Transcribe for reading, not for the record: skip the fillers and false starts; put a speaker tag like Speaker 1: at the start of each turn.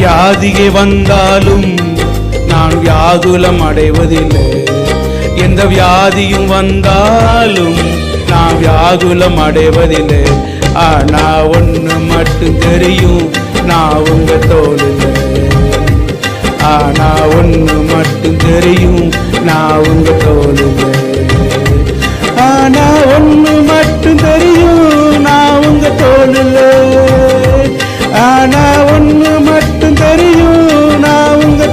Speaker 1: வியாதியே வந்தாலும் நான் வியாகுலம் அடைவதில்லை. எந்த வியாதியும் வந்தாலும் நான் வியாகுலம் அடைவதில்லை. ஆனா ஒண்ணு மட்டும் தெரியும், நான் உங்க தோளில். ஆனா ஒண்ணு மட்டும் தெரியும், நான் உங்க தோளில். ஆனா ஒண்ணு மட்டும் தெரியும், நான் உங்க தோளில். ஆனா